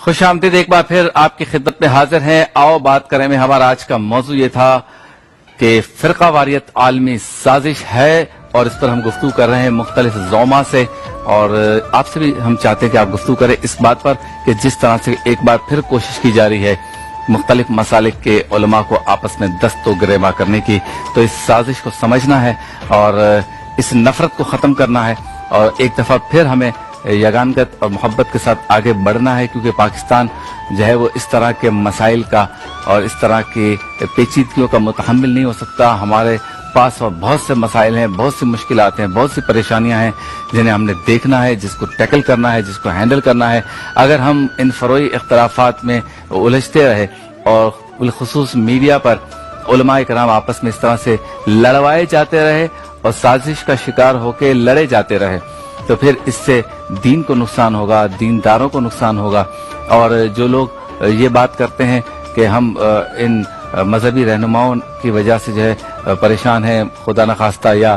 खुश आमदीद एक बार फिर आपकी खिदमत में हाजिर हैं। आओ बात करें में हमारा आज का मौजू ये था कि फिरका वारियत आलमी साजिश है और इस पर हम गुफ्तगू कर रहे हैं मुख्तलिफ ज़ौमा से और आपसे भी हम चाहते हैं कि आप गुफ्तगू करें इस बात पर कि जिस तरह से एक बार फिर कोशिश की जा रही है मुख्तलिफ मसालिक के उलमा को आपस में दस्तो गिरेबा करने की, तो इस साजिश को समझना है और इस नफरत को ख़त्म करना है और एक दफ़ा फिर हमें यगानगत और मोहब्बत के साथ आगे बढ़ना है, क्योंकि पाकिस्तान जो है वो इस तरह के मसाइल का और इस तरह की पेचीदगियों का मुतहम्मिल नहीं हो सकता। हमारे पास और बहुत से मसाइल हैं, बहुत सी मुश्किलात हैं, बहुत सी परेशानियां हैं जिन्हें हमने देखना है, जिसको टैकल करना है, जिसको हैंडल करना है। अगर हम इन फरोई इख्तलाफात में उलझते रहे और बिलखुसूस मीडिया पर उलमाए कराम आपस में इस तरह से लड़वाए जाते रहे और साजिश का शिकार होकर लड़े जाते रहे, तो फिर इससे दीन को नुकसान होगा, दीनदारों को नुकसान होगा। और जो लोग ये बात करते हैं कि हम इन मजहबी रहनुमाओं की वजह से जो है परेशान हैं, खुदा न खास्ता, या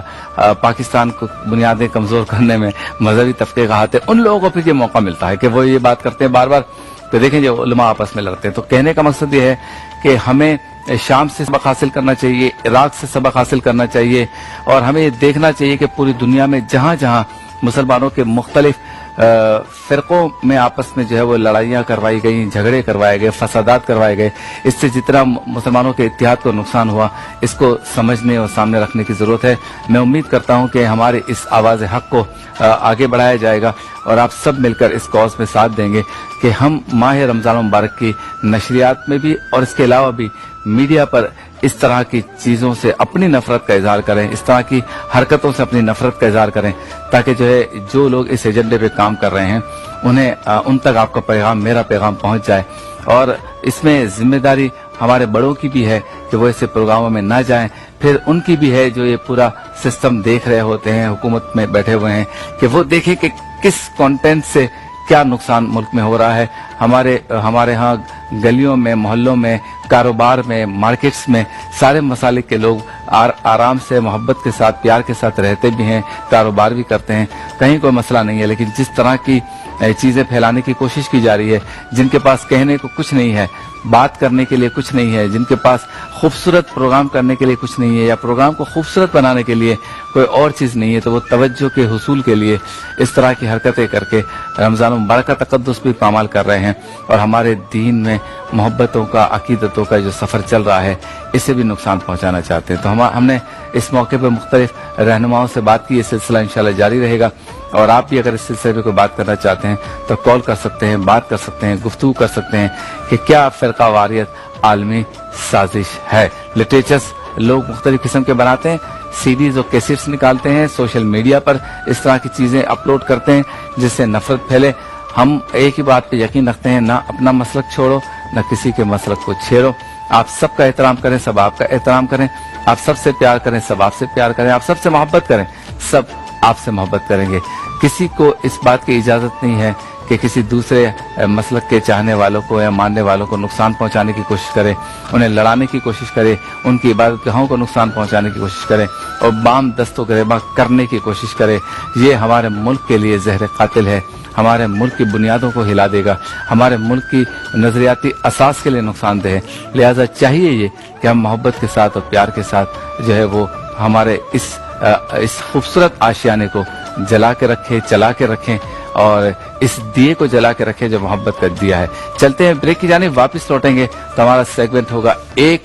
पाकिस्तान को बुनियादें कमजोर करने में मजहबी तबके का हाथ है, उन लोगों को फिर ये मौका मिलता है कि वो ये बात करते हैं बार बार। तो देखें जो उलमा आपस में लड़ते हैं, तो कहने का मकसद ये है कि हमें शाम से सबक हासिल करना चाहिए, इराक से सबक हासिल करना चाहिए और हमें ये देखना चाहिए कि पूरी दुनिया में जहां जहां मुसलमानों के मुख्तलिफ फिरकों में आपस में जो है वो लड़ाइयाँ करवाई गई, झगड़े करवाए गए, फसादात करवाए गए, इससे जितना मुसलमानों के इत्तेहाद को नुकसान हुआ इसको समझने और सामने रखने की जरूरत है। मैं उम्मीद करता हूँ कि हमारे इस आवाज़ हक को आगे बढ़ाया जाएगा और आप सब मिलकर इस कॉज में साथ देंगे कि हम माह रमज़ान मुबारक की नशरियात में भी और इसके अलावा भी मीडिया पर इस तरह की चीजों से अपनी नफरत का इजहार करें, इस तरह की हरकतों से अपनी नफरत का इजहार करें, ताकि जो है जो लोग इस एजेंडे पे काम कर रहे हैं उन्हें उन तक आपका पैगाम, मेरा पैगाम पहुंच जाए। और इसमें जिम्मेदारी हमारे बड़ों की भी है कि वो ऐसे प्रोग्रामों में ना जाएं, फिर उनकी भी है जो ये पूरा सिस्टम देख रहे होते हैं, हुकूमत में बैठे हुए हैं, कि वो देखें कि किस कंटेंट से क्या नुकसान मुल्क में हो रहा है। हमारे यहाँ गलियों में, मोहल्लों में, कारोबार में, मार्केट्स में सारे मसालिक के लोग आराम से, मोहब्बत के साथ, प्यार के साथ रहते भी हैं, कारोबार भी करते हैं, कहीं कोई मसला नहीं है। लेकिन जिस तरह की चीजें फैलाने की कोशिश की जा रही है, जिनके पास कहने को कुछ नहीं है, बात करने के लिए कुछ नहीं है, जिनके पास खूबसूरत प्रोग्राम करने के लिए कुछ नहीं है या प्रोग्राम को खूबसूरत बनाने के लिए कोई और चीज नहीं है, तो वो तवज्जो के हुसूल के लिए इस तरह की हरकतें करके रमजान मुबारक का तकद्दुस भी पामाल कर रहे हैं और हमारे दीन में मोहब्बतों का, अकीदतों का जो सफर चल रहा है इसे भी नुकसान पहुंचाना चाहते हैं। तो हमने इस मौके पर मुख्तलिफ रहनुमाओं से बात की, ये सिलसिला इंशाल्लाह जारी रहेगा और आप भी अगर इस सिलसिले में कोई बात करना चाहते हैं तो कॉल कर सकते हैं, बात कर सकते हैं, गुफ्तगू कर सकते हैं कि क्या फिरका वारियत आलमी साजिश है। लिटरेचर्स लोग मुख्तलिफ किस्म के बनाते हैं, सीडीज और कैसेट्स निकालते हैं, सोशल मीडिया पर इस तरह की चीजें अपलोड करते हैं जिससे नफरत फैले। हम एक ही बात पे यकीन रखते हैं, ना अपना मसलक छोड़ो, ना किसी के मसलक को छेड़ो। आप सबका एहतराम करें, सब आपका एहतराम करें, आप सबसे प्यार करें, सब आपसे प्यार करें, आप सबसे मोहब्बत करें, सब आपसे मोहब्बत करेंगे। किसी को इस बात की इजाजत नहीं है कि किसी दूसरे मसलक के चाहने वालों को या मानने वालों को नुकसान पहुंचाने की कोशिश करे, उन्हें लड़ाने की कोशिश करे, उनकी इबादतगाहों को नुकसान पहुंचाने की कोशिश करे और बाम दस्तो गिरेबा करने की कोशिश करे। ये हमारे मुल्क के लिए जहर कातिल है, हमारे मुल्क की बुनियादों को हिला देगा, हमारे मुल्क की नजरियाती असास के लिए नुकसानदेह है। लिहाजा चाहिए ये कि हम मोहब्बत के साथ और प्यार के साथ जो है वो हमारे इस खूबसूरत आशियाने को जला के रखें, चला के रखें और इस दिए को जला के रखें जो मोहब्बत का दिया है। चलते हैं ब्रेक की जानिब, वापस लौटेंगे तो हमारा सेगमेंट होगा एक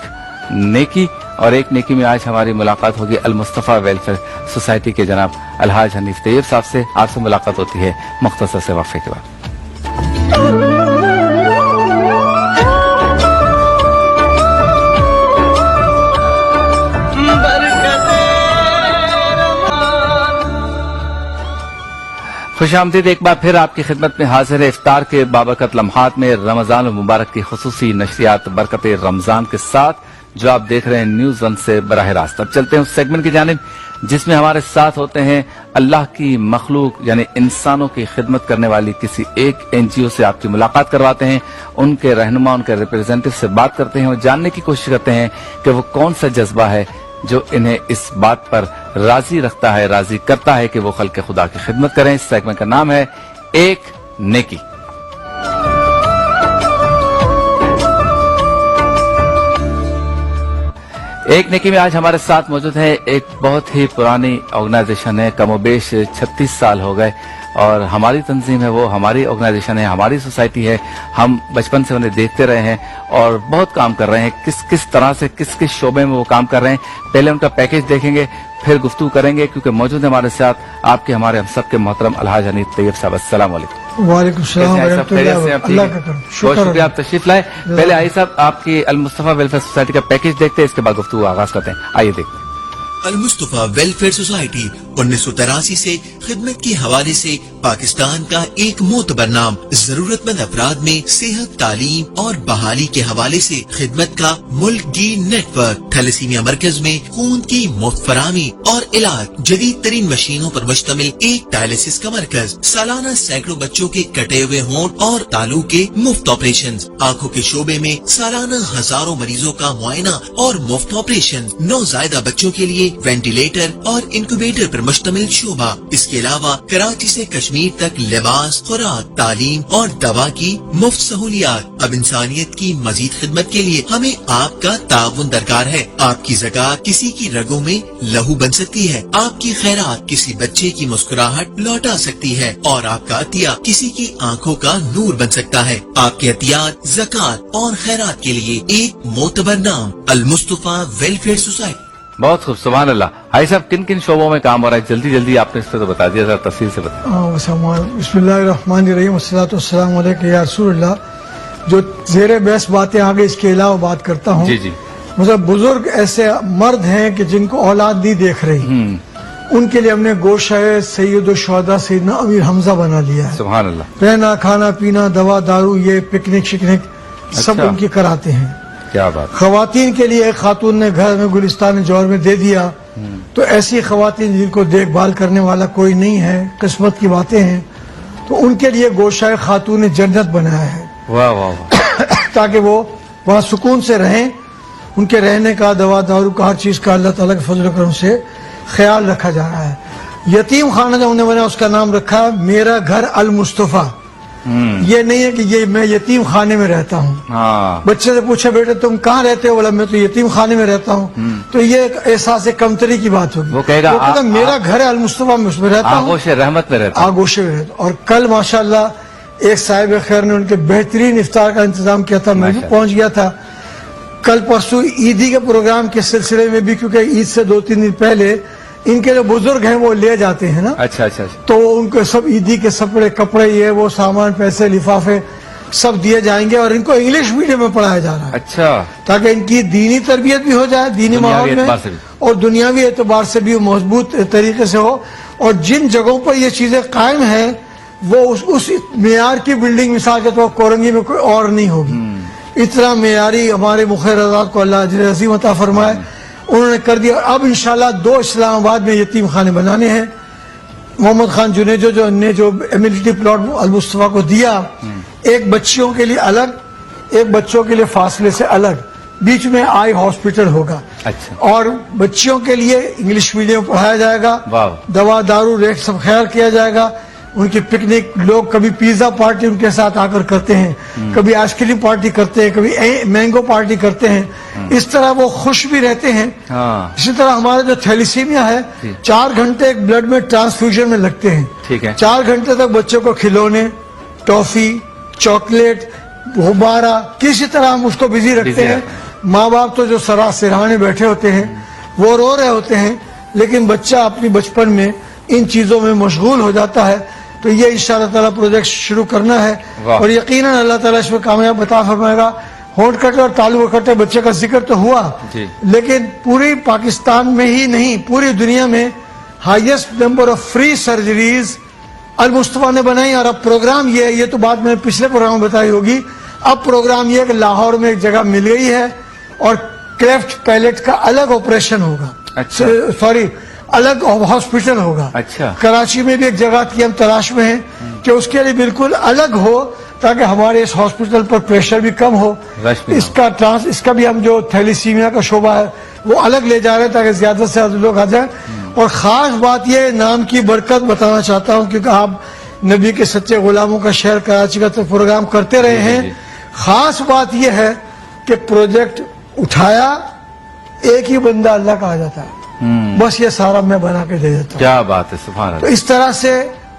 नेकी और एक नेकी में आज हमारी मुलाकात होगी अल मुस्तफा वेलफेयर सोसाइटी के जनाब अलहाज हनीफ तैयब साहब से। आपसे मुलाकात होती है मुख्तसर से वक्फे के बाद। खुशामदीद एक बार फिर आपकी खिदमत में हाजिर है इफ्तार के बाबरकत लम्हात में रमजान मुबारक की खुसूसी नशरियात बरकत रमजान के साथ, जो आप देख रहे हैं न्यूज वन से बराह रास्त। अब चलते हैं उस सेगमेंट की जानिब जिसमें हमारे साथ होते हैं अल्लाह की मखलूक यानी इंसानों की खिदमत करने वाली किसी एक एनजीओ से आपकी मुलाकात करवाते हैं, उनके रहनुमा, उनके रिप्रेजेंटेटिव से बात करते हैं और जानने की कोशिश करते हैं कि वो कौन सा जज्बा है जो इन्हें इस बात पर राजी रखता है, राजी करता है कि वो खल्क़े खुदा की खिदमत करें। इस सेगमेंट का नाम है एक नेकी। एक नेकी में आज हमारे साथ मौजूद है एक बहुत ही पुरानी ऑर्गेनाइजेशन है, कमोबेश 36 साल हो गए और हमारी तंजीम है, वो हमारी ऑर्गेनाइजेशन है, हमारी सोसाइटी है। हम बचपन से उन्हें देखते रहे हैं और बहुत काम कर रहे हैं। किस तरह से किस शोबे में वो काम कर रहे हैं, पहले उनका पैकेज देखेंगे, फिर गुफ्तगू करेंगे, क्योंकि मौजूद है हमारे साथ आपके हमारे हम सबके मोहतरम अलहाज हनीफ तैयब साहब। अस्सलाम वालेकुम। वालेकुम सलाम व रहमतुल्लाह, अल्लाह का करम। बहुत शुक्रिया, आप तशरीफ लाए। पहले आइए साहब, आपकी अल मुस्तफा वेलफेयर सोसाइटी का पैकेज देखते हैं, इसके बाद गुफ्तगू आगाज करते हैं। आइए देखते हैं। अल मुस्तफा वेलफेयर सोसाइटी 1983 से खिदमत के हवाले से पाकिस्तान का एक मोतबर नाम, जरूरतमंद अफराद में सेहत, तालीम और बहाली के हवाले से खिदमत का मुल्क की नेटवर्क। थैलेसीमिया मरकज में खून की मुफ्त फराहमी और इलाज, जदीद तरीन मशीनों पर मुश्तमिल एक डायलिसिस का मरकज, सालाना सैकड़ों बच्चों के कटे हुए होंठ और तालू के मुफ्त ऑपरेशन, आँखों के शोबे में सालाना हजारों मरीजों का मुआयना और मुफ्त ऑपरेशन, नौजायदा बच्चों के लिए वेंटिलेटर और इंक्यूबेटर पर मुश्तमिल शोबा। इसके अलावा कराची से कश्मीर तक लिबास, खुराक, तालीम और दवा की मुफ्त सहूलियात। अब इंसानियत की मजीद खिदमत के लिए हमें आपका ताउन दरकार है। आपकी ज़कात किसी की रगों में लहू बन सकती है, आपकी खैरात किसी बच्चे की मुस्कुराहट लौटा सकती है और आपका अतिया किसी की आंखों का नूर बन सकता है। आपके अतियात, ज़कात और खैरात के लिए एक मोतबर नाम, अल मुस्तफा वेलफेयर सोसाइटी। बहुत खूब, सुभान अल्लाह। भाई साहब, किन किन शोबों में काम हो रहा है, जल्दी जल्दी आपने इस पर तो बता दिया, जरा तफसील से बताइए। बिस्मिल्लाहिर्रहमानिर्रहीम, वस्सलातु वस्सलामु अलैका या रसूलल्लाह। जो ज़ेरे बहस बातें आगे इसके अलावा बात करता हूँ। जी जी। मतलब बुजुर्ग ऐसे मर्द हैं कि जिनको औलाद नहीं देख रही, उनके लिए हमने गोशाए सैयद शुहदा सैयदना अमीर हमजा बना लिया है। सुभान अल्लाह। रहना, खाना पीना, दवा दारू, ये पिकनिक शिकनिक सब अच्छा। उनकी कराते हैं। क्या बात। खवातीन के लिए एक खातून ने घर में गुलिस्तान जौहर में दे दिया, तो ऐसी खवातीन जिनको देखभाल करने वाला कोई नहीं है, किस्मत की बातें हैं, तो उनके लिए गोशाए खातून जन्नत बनाया है। वाह वाह वाह। ताकि वो वहाँ सुकून से रहें। उनके रहने का, दवा दारू का, हर चीज का अल्लाह ताला के फजल करम से ख्याल रखा जा रहा है। यतीम खाना जो उन्होंने बना, उसका नाम रखा मेरा घर अल मुस्तफा। ये नहीं है कि ये मैं यतीम खाने में रहता हूँ। हाँ। बच्चे से पूछा, बेटे तुम कहाँ रहते हो? बोला मैं तो यतीम खाने में रहता हूँ। तो ये एक एहसास कमतरी की बात होगी। वो कहेगा मेरा घर है अल मुस्तफा में, उसमें रहता हूँ, आगोश रहमत में रहता हूँ। आगोश में रहता हूँ। और कल माशाल्लाह एक साहिब खैर ने उनके बेहतरीन इफ्तार का इंतजाम किया था, मैं भी पहुंच गया था। कल परसों ईदी के प्रोग्राम के सिलसिले में भी, क्योंकि ईद से 2-3 दिन पहले इनके जो बुजुर्ग हैं वो ले जाते हैं ना। अच्छा अच्छा अच्छा। तो उनको सब ईदी के कपड़े ये वो सामान, पैसे, लिफाफे सब दिए जाएंगे और इनको इंग्लिश मीडियम में पढ़ाया जा रहा है। अच्छा। ताकि इनकी दीनी तरबियत भी हो जाए, दीनी माहौल में, और दुनियावी एतबार से भी मजबूत तरीके से हो। और जिन जगहों पर ये चीजें कायम है, वो उस मेयार की बिल्डिंग मिसाल के तौर कोरंगी में कोई और नहीं होगी। इतना मेयारी हमारे मुखिर आजाद को अल्लाह अजर अज़ीम अता फरमाए, उन्होंने कर दिया। अब इंशाल्लाह 2 इस्लामाबाद में यतीम खाने बनाने हैं। मोहम्मद खान जुनेजो ने जो एमिनिटी प्लॉट अल मुस्तफा को दिया, एक बच्चियों के लिए अलग, एक बच्चों के लिए फासले से अलग, बीच में आई हॉस्पिटल होगा। अच्छा। और बच्चियों के लिए इंग्लिश मीडियम पढ़ाया जाएगा, दवा दारू रेट सब ख्याल किया जाएगा। उनकी पिकनिक, लोग कभी पिज्जा पार्टी उनके साथ आकर करते हैं, कभी आइसक्रीम पार्टी करते हैं, कभी मैंगो पार्टी करते हैं। इस तरह वो खुश भी रहते हैं। हाँ। इसी तरह हमारा जो थैलीसीमिया है, 4 घंटे एक ब्लड में ट्रांसफ्यूजन में लगते हैं। ठीक है। 4 घंटे तक बच्चों को खिलौने, टॉफी, चॉकलेट, गुब्बारा, किसी तरह हम उसको बिजी रखते हैं। माँ बाप तो जो सिरहाने बैठे होते हैं वो रो रहे होते हैं, लेकिन बच्चा अपनी बचपन में इन चीजों में मशगूल हो जाता है। तो ये इंशाअल्लाह ताला प्रोजेक्ट शुरू करना है और यकीनन अल्लाह ताला इसमें कामयाब बता फरमाएगा। होंठ कटे और तालू कटे बच्चे का जिक्र तो हुआ, लेकिन पूरी पाकिस्तान में ही नहीं, पूरी दुनिया में highest number of free surgeries Al Mustafa ने बनाई। और अब प्रोग्राम ये तो बात मैंने पिछले प्रोग्राम में बताई होगी। अब प्रोग्राम ये कि लाहौर में एक जगह मिल गई है और क्लेफ्ट पैलेट का अलग ऑपरेशन होगा। अच्छा। सॉरी, अलग हॉस्पिटल होगा। अच्छा। कराची में भी एक जगह की हम तलाश में हैं कि उसके लिए बिल्कुल अलग हो, ताकि हमारे इस हॉस्पिटल पर प्रेशर भी कम हो। इसका भी हम जो थैलीसीमिया का शोबा है वो अलग ले जा रहे हैं, ताकि ज्यादा से ज्यादा लोग आ जाए। और खास बात यह नाम की बरकत बताना चाहता हूँ, क्योंकि आप नबी के सच्चे गुलामों का शहर कराची का तो प्रोग्राम करते रहे हैं। खास बात यह है कि प्रोजेक्ट उठाया, ایک ہی بندہ اللہ کا آ جاتا ہے، بس یہ سارا میں بنا کے دے دیتا ہوں. کیا بات ہے، سبحان تو اللہ. اس طرح سے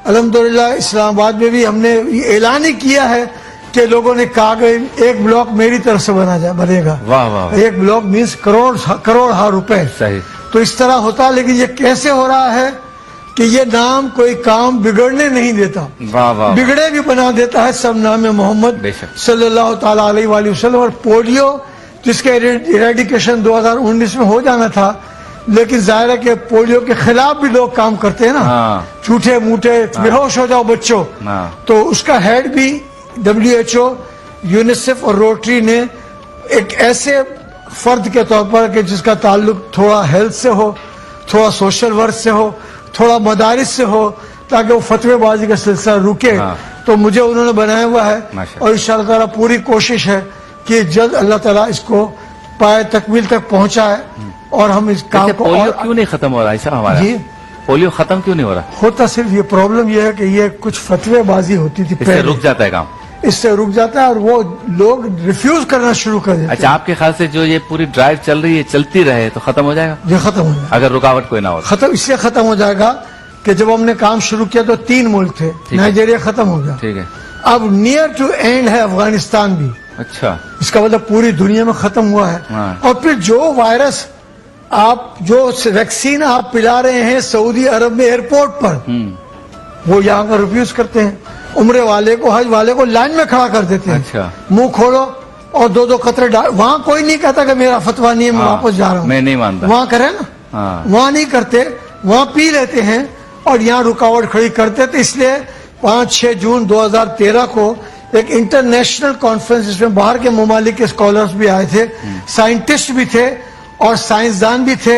الحمدللہ اسلام آباد میں بھی ہم نے یہ اعلان ہی کیا ہے کہ لوگوں نے کہا کہ ایک بلاک میری طرف سے بنے گا. واہ واہ، ایک بلاک مینس کروڑ روپے. صحیح. تو اس طرح ہوتا ہے، لیکن یہ کیسے ہو رہا ہے کہ یہ نام کوئی کام بگڑنے نہیں دیتا، واہ واہ، بگڑے بھی بنا دیتا ہے. سب نام محمد بے شک. صلی اللہ تعالی علیہ وآلہ وسلم. اور پولیو جس کے ایریڈیکیشن 2019 میں ہو جانا تھا، لیکن ظاہر ہے کہ پولیو کے خلاف بھی لوگ کام کرتے ہیں نا، ہاں. جھوٹے موٹے بے ہوش ہو جاؤ بچوں. ہاں. تو اس کا ہیڈ بھی WHO، یونیسیف اور روٹری نے ایک ایسے فرد کے طور پر کہ جس کا تعلق تھوڑا ہیلتھ سے ہو، تھوڑا سوشل ورک سے ہو، تھوڑا مدارس سے ہو، تاکہ وہ فتوی بازی کا سلسلہ رکے. ہاں. تو مجھے انہوں نے بنایا ہوا ہے، ماشاءاللہ. اور انشاءاللہ تعالیٰ پوری کوشش ہے کہ جلد اللہ تعالیٰ اس کو پائے تکمیل تک پہنچائے اور ہم اس کام کو. پولیو اور کیوں نہیں ختم ہو رہا ایسا ہمارا؟ جی، پولیو ختم کیوں نہیں ہو رہا؟ ہوتا صرف یہ پرابلم یہ ہے کہ یہ کچھ فتوی بازی ہوتی تھی اس سے پہلے، رک جاتا ہے کام. اس سے رک جاتا ہے اور وہ لوگ ریفیوز کرنا شروع کر دیتے اچھا، آپ کے خیال سے جو یہ پوری ڈرائیو چل رہی ہے چلتی رہے تو ختم ہو جائے گا یہ ختم ہو جائے گا. اگر رکاوٹ کوئی نہ ہو؟ ختم اس سے ختم ہو جائے گا کہ جب ہم نے کام شروع کیا تو 3 ملک تھے، ٹھیک ہے. نائجیریا ختم ہو گیا، ٹھیک ہے. اب نیئر ٹو اینڈ ہے افغانستان بھی. اچھا. اس کا مطلب پوری دنیا میں ختم ہوا ہے. ہاں. اور پھر جو وائرس جو ویکسین آپ پلا رہے ہیں سعودی عرب میں ایئرپورٹ پر، وہ یہاں پر ریفیوز کرتے ہیں. عمرے والے کو، حج والے کو لائن میں کھڑا کر دیتے ہیں. اچھا. منہ کھولو اور 2 قطرے وہاں کوئی نہیں کہتا کہ میرا فتویٰ نہیں ہے، میں ہاں، واپس جا رہا ہوں. میں نہیں مانتا. وہاں کرے نا، ہاں. وہاں نہیں کرتے، وہاں پی لیتے ہیں اور یہاں رکاوٹ کھڑی کرتے. تو اس لیے 5-6 جون 2013 کو ایک انٹرنیشنل کانفرنس، جس میں باہر کے ممالک کے اسکالرز بھی آئے تھے، سائنٹسٹ بھی تھے اور سائنسدان بھی تھے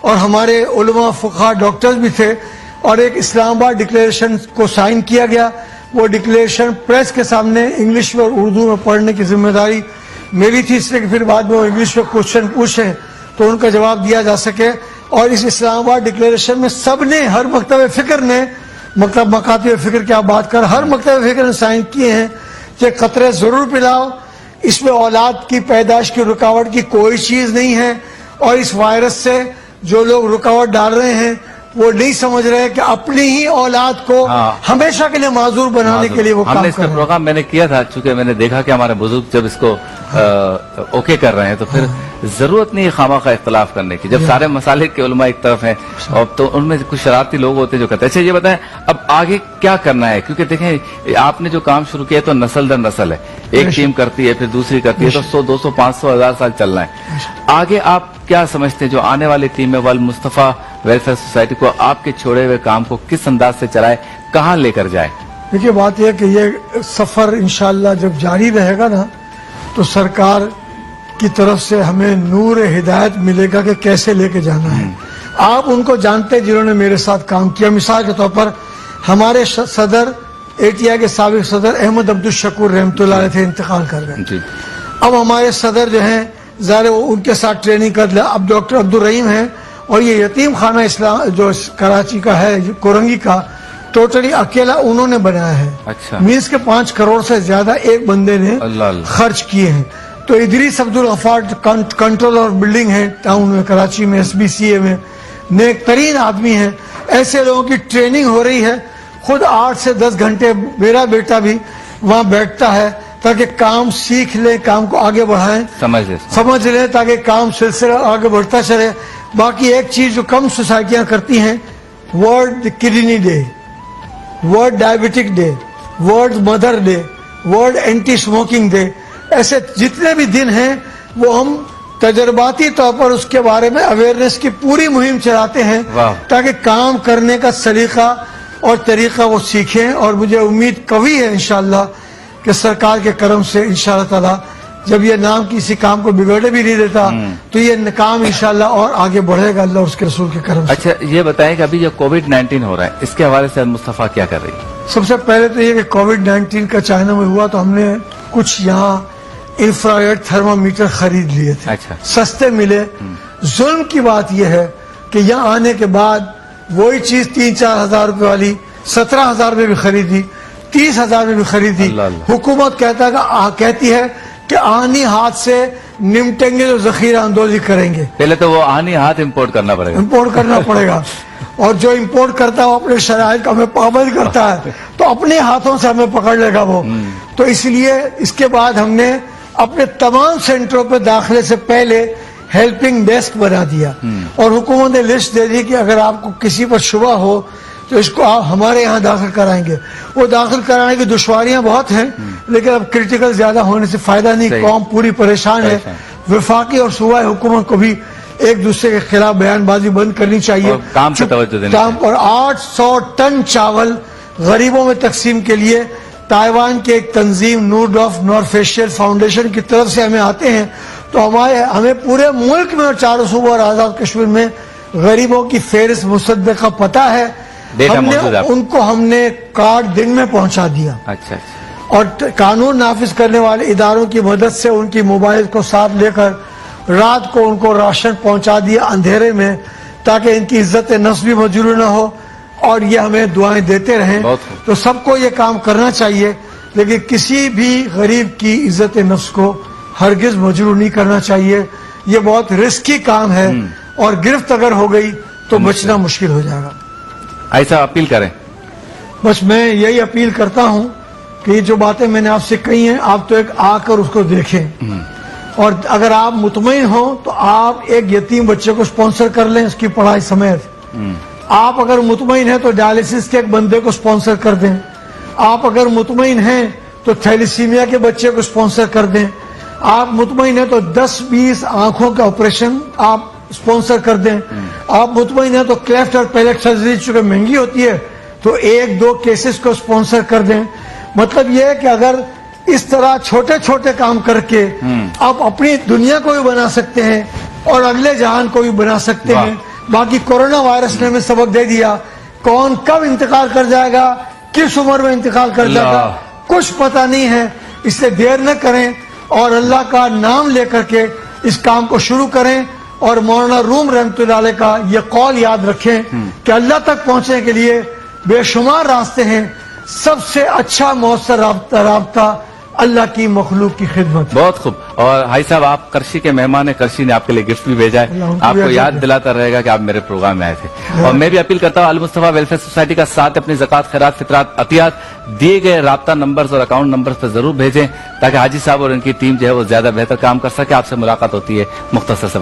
اور ہمارے علماء، فقہاء، ڈاکٹرز بھی تھے، اور ایک اسلام آباد ڈکلیریشن کو سائن کیا گیا. وہ ڈکلیریشن پریس کے سامنے انگلش میں اور اردو میں پڑھنے کی ذمہ داری میری تھی، اس لیے کہ پھر بعد میں وہ انگلش میں کوشچن پوچھیں تو ان کا جواب دیا جا سکے. اور اس اسلام آباد ڈکلیریشن میں سب نے، ہر مکتب فکر نے، مکاتب فکر کی آپ بات کر، ہر مکتب فکر نے سائن کیے ہیں کہ قطرے ضرور پلاؤ، اس میں اولاد کی پیدائش کی رکاوٹ کی کوئی چیز نہیں ہے. اور اس وائرس سے جو لوگ رکاوٹ ڈال رہے ہیں وہ نہیں سمجھ رہے کہ اپنی ہی اولاد کو ہمیشہ کے لیے معذور بنانے کے لیے وہ ہم کام نے اس کر کا رہے ہیں. پروگرام میں نے کیا تھا، چونکہ میں نے دیکھا کہ ہمارے بزرگ جب اس کو اوکے کر رہے ہیں تو پھر ضرورت نہیں ہے خواہ اختلاف کرنے کی، جب سارے مسالک کے علماء ایک طرف ہیں اور تو ان میں کچھ شرارتی لوگ ہوتے ہیں جو کہتے ہیں. اچھا یہ بتائیں اب آگے کیا کرنا ہے، کیونکہ دیکھیں آپ نے جو کام شروع کیا ہے تو نسل در نسل ہے، ایک ٹیم کرتی ہے پھر دوسری کرتی ہے، تو 100 200 500 1000 سال چلنا ہے. آگے آپ کیا سمجھتے ہیں جو آنے والی ٹیم ہے والمصطفیٰ ویلفیئر سوسائٹی کو آپ کے چھوڑے ہوئے کام کو کس انداز سے چلائے، کہاں لے کر جائے؟ دیکھیے بات یہ کہ یہ سفر انشاءاللہ جب جاری رہے گا نا تو سرکار کی طرف سے ہمیں نور ہدایت ملے گا کہ کیسے لے کے جانا ہے. آپ ان کو جانتے جنہوں نے میرے ساتھ کام کیا. مثال کے طور پر ہمارے صدر ATI کے سابق صدر احمد عبدالشکور رحمۃ اللہ علیہ تھے، انتقال کر گئے. جی. اب ہمارے صدر جو ہیں ظاہر وہ ان کے ساتھ ٹریننگ کر لیا. اب ڈاکٹر عبدالرحیم ہیں اور یہ یتیم خانہ اسلام جو کراچی کا ہے کورنگی کا ٹوٹلی اکیلا انہوں نے بنایا ہے. اچھا. مینس کے 5 کروڑ سے زیادہ ایک بندے نے اللہ اللہ. خرچ کیے ہیں. تو ادریس عبدالغفار کنٹرول اور بلڈنگ ہے ٹاؤن میں کراچی میں SBCA میں، نیک ترین آدمی ہیں. ایسے لوگوں کی ٹریننگ ہو رہی ہے. خود 8 سے 10 گھنٹے میرا بیٹا بھی وہاں بیٹھتا ہے تاکہ کام سیکھ لیں، کام کو آگے بڑھائیں، سمجھ لیں تاکہ کام سلسلہ آگے بڑھتا چلے. باقی ایک چیز جو کم سوسائٹیاں کرتی ہیں، world kidney day, world diabetic day, world mother day, world anti smoking day, ایسے جتنے بھی دن ہیں وہ ہم تجرباتی طور پر اس کے بارے میں اویئرنیس کی پوری مہم چلاتے ہیں تاکہ کام کرنے کا سلیقہ اور طریقہ وہ سیکھیں. اور مجھے امید قوی ہے انشاءاللہ کہ سرکار کے کرم سے انشاءاللہ تعالی جب یہ نام کسی کام کو بگڑنے بھی نہیں دیتا تو یہ کام انشاءاللہ اور آگے بڑھے گا اللہ اور اس کے رسول کے کرم سے. اچھا یہ بتائیں کہ ابھی جو کووڈ-19 ہو رہا ہے اس کے حوالے سے مصطفیٰ کیا کر رہی ہے؟ سب سے پہلے تو یہ کہ کووڈ-19 کا چائنا میں ہوا تو ہم نے کچھ یہاں انفرا ریڈ تھرمامیٹر خرید لیے تھے. اچھا. سستے ملے. ظلم کی بات یہ ہے کہ یہاں آنے کے بعد وہی چیز 3-4 ہزار روپے والی 17,000 میں بھی خریدی، 30,000 میں بھی خریدی. اللہ اللہ. حکومت کہتی ہے کہ آہنی ہاتھ سے نمٹیں گے جو ذخیرہ اندوزی کریں گے. پہلے تو وہ آہنی ہاتھ امپورٹ کرنا پڑے گا. امپورٹ کرنا پڑے گا اور جو امپورٹ کرتا ہے وہ اپنے شرائط کا ہمیں پابند کرتا ہے تو اپنے ہاتھوں سے ہمیں پکڑ لے گا وہ. تو اس لیے اس کے بعد ہم نے اپنے تمام سینٹروں پہ داخلے سے پہلے ہیلپنگ ڈیسک بنا دیا اور حکومت نے لسٹ دے دی کہ اگر آپ کو کسی پر شبہ ہو تو اس کو آپ ہمارے یہاں داخل کرائیں گے. وہ داخل کرانے کی دشواریاں بہت ہیں لیکن اب کرٹیکل زیادہ ہونے سے فائدہ نہیں. صحیح. قوم پوری پریشان ہے. وفاقی اور صوبائی حکومت کو بھی ایک دوسرے کے خلاف بیان بازی بند کرنی چاہیے اور کام پہ توجہ دینی کام پر. 800 ٹن چاول غریبوں میں تقسیم کے لیے تائیوان کے ایک تنظیم نورڈ آف نورفیشیل فاؤنڈیشن کی طرف سے ہمیں آتے ہیں تو ہمیں پورے ملک میں اور چاروں صوبوں اور آزاد کشمیر میں غریبوں کی فہرست مصدق کا پتہ ہے. ان کو ہم نے کارڈ دن میں پہنچا دیا. اچھا اور قانون نافذ کرنے والے اداروں کی مدد سے ان کی موبائل کو ساتھ لے کر رات کو ان کو راشن پہنچا دیا اندھیرے میں تاکہ ان کی عزت نفس بھی مجروح نہ ہو اور یہ ہمیں دعائیں دیتے رہیں. تو سب کو یہ کام کرنا چاہیے لیکن کسی بھی غریب کی عزت نفس کو ہرگز مجروح نہیں کرنا چاہیے. یہ بہت رسکی کام ہے اور گرفت اگر ہو گئی تو بچنا مشکل ہو جائے گا. ایسا اپیل کریں. بس میں یہی اپیل کرتا ہوں کہ یہ جو باتیں میں نے آپ سے کہی ہیں آپ تو ایک آ کر اس کو دیکھیں اور اگر آپ مطمئن ہوں تو آپ ایک یتیم بچے کو سپانسر کر لیں اس کی پڑھائی سمیت. آپ اگر مطمئن ہیں تو ڈائلیسس کے ایک بندے کو سپانسر کر دیں. آپ اگر مطمئن ہیں تو تھیلیسیمیا کے بچے کو سپانسر کر دیں. آپ مطمئن ہیں تو 10-20 آنکھوں کا آپریشن آپ سپانسر کر دیں. آپ مطمئن ہیں تو کلیفٹ اور پیلٹ سرجری چونکہ مہنگی ہوتی ہے تو 1-2 کیسز کو سپانسر کر دیں. مطلب یہ ہے کہ اگر اس طرح چھوٹے چھوٹے کام کر کے آپ اپنی دنیا کو بھی بنا سکتے ہیں اور اگلے جہان کو بھی بنا سکتے ہیں. باقی کورونا وائرس نے ہمیں سبق دے دیا کون کب انتقال کر جائے گا کس عمر میں انتقال کر جائے گا کچھ پتہ نہیں ہے. اس سے دیر نہ کریں اور اللہ کا نام لے کر کے اس کام کو شروع کریں اور مولانا روم رحمۃ اللہ علیہ کا یہ قول یاد رکھیں کہ اللہ تک پہنچنے کے لیے بے شمار راستے ہیں. سب سے اچھا مؤثر رابطہ اللہ کی مخلوق کی خدمت. بہت خوب. اور بھائی صاحب آپ کرشی کے مہمان ہیں. کرشی نے آپ کے لیے گفٹ بھی بھیجا ہے. آپ کو یاد دلاتا رہے گا کہ آپ میرے پروگرام میں آئے تھے. اور میں بھی اپیل کرتا ہوں المصطفیٰ ویلفیئر سوسائٹی کا ساتھ اپنی زکوٰۃ خیرات فطرات عطیات دیے گئے رابطہ نمبرز اور اکاؤنٹ نمبرز پہ ضرور بھیجیں تاکہ حاجی صاحب اور ان کی ٹیم جو ہے وہ زیادہ بہتر کام کر سکے. آپ سے ملاقات ہوتی ہے مختصر سے.